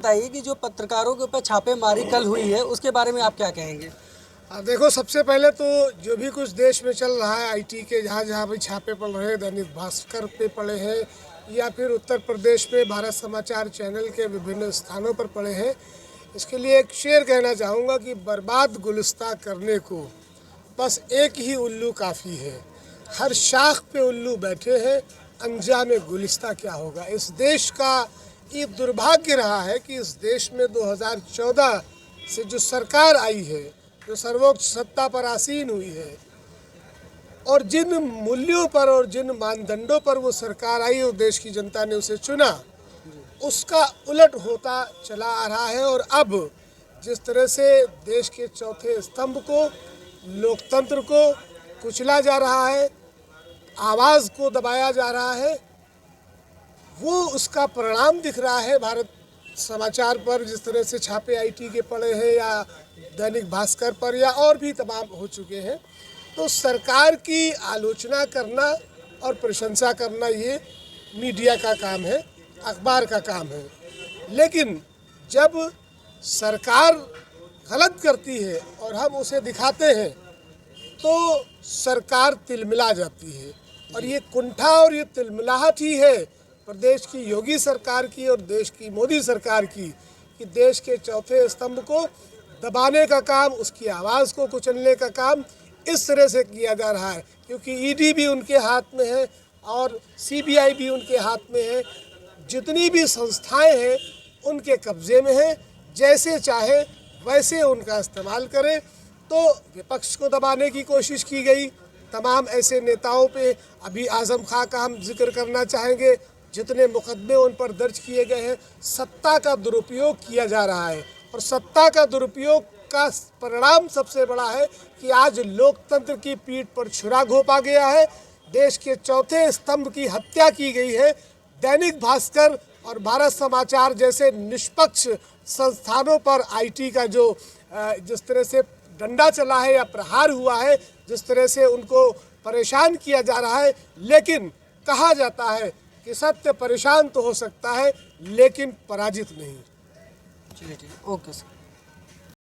बताइए कि जो पत्रकारों के ऊपर छापेमारी कल हुई है उसके बारे में आप क्या कहेंगे? देखो, सबसे पहले तो जो भी कुछ देश में चल रहा है आईटी के, जहाँ जहाँ भी छापे पड़ रहे हैं, दैनिक भास्कर पे पड़े हैं या फिर उत्तर प्रदेश में भारत समाचार चैनल के विभिन्न स्थानों पर पड़े हैं, इसके लिए एक शेर कहना चाहूँगा कि बर्बाद गुलिस्तां करने को बस एक ही उल्लू काफ़ी है। हर शाख पे उल्लू बैठे हैं, अंजाम गुलिस्तां क्या होगा। इस देश का ये दुर्भाग्य रहा है कि इस देश में 2014 से जो सरकार आई है, जो सर्वोच्च सत्ता पर आसीन हुई है, और जिन मूल्यों पर और जिन मानदंडों पर वो सरकार आई और देश की जनता ने उसे चुना, उसका उलट होता चला आ रहा है। और अब जिस तरह से देश के चौथे स्तंभ को, लोकतंत्र को कुचला जा रहा है, आवाज़ को दबाया जा रहा है, वो उसका परिणाम दिख रहा है। भारत समाचार पर जिस तरह से छापे आईटी के पड़े हैं या दैनिक भास्कर पर या और भी तमाम हो चुके हैं, तो सरकार की आलोचना करना और प्रशंसा करना ये मीडिया का काम है, अखबार का काम है। लेकिन जब सरकार गलत करती है और हम उसे दिखाते हैं तो सरकार तिलमिला जाती है। और ये कुंठा और ये तिलमिलाहट ही है प्रदेश की योगी सरकार की और देश की मोदी सरकार की, कि देश के चौथे स्तंभ को दबाने का काम, उसकी आवाज़ को कुचलने का काम इस तरह से किया जा रहा है। क्योंकि ईडी भी उनके हाथ में है और सीबीआई भी उनके हाथ में है, जितनी भी संस्थाएं हैं उनके कब्जे में है। जैसे चाहे वैसे उनका इस्तेमाल करें। तो विपक्ष को दबाने की कोशिश की गई, तमाम ऐसे नेताओं पे, अभी आज़म खां का हम जिक्र करना चाहेंगे, जितने मुकदमे उन पर दर्ज किए गए हैं। सत्ता का दुरुपयोग किया जा रहा है और सत्ता का दुरुपयोग का परिणाम सबसे बड़ा है कि आज लोकतंत्र की पीठ पर छुरा घोंपा गया है, देश के चौथे स्तंभ की हत्या की गई है। दैनिक भास्कर और भारत समाचार जैसे निष्पक्ष संस्थानों पर आईटी का जो जिस तरह से डंडा चला है या प्रहार हुआ है, जिस तरह से उनको परेशान किया जा रहा है, लेकिन कहा जाता है कि सत्य परेशान तो हो सकता है लेकिन पराजित नहीं। चलिए ठीक है, ओके सर।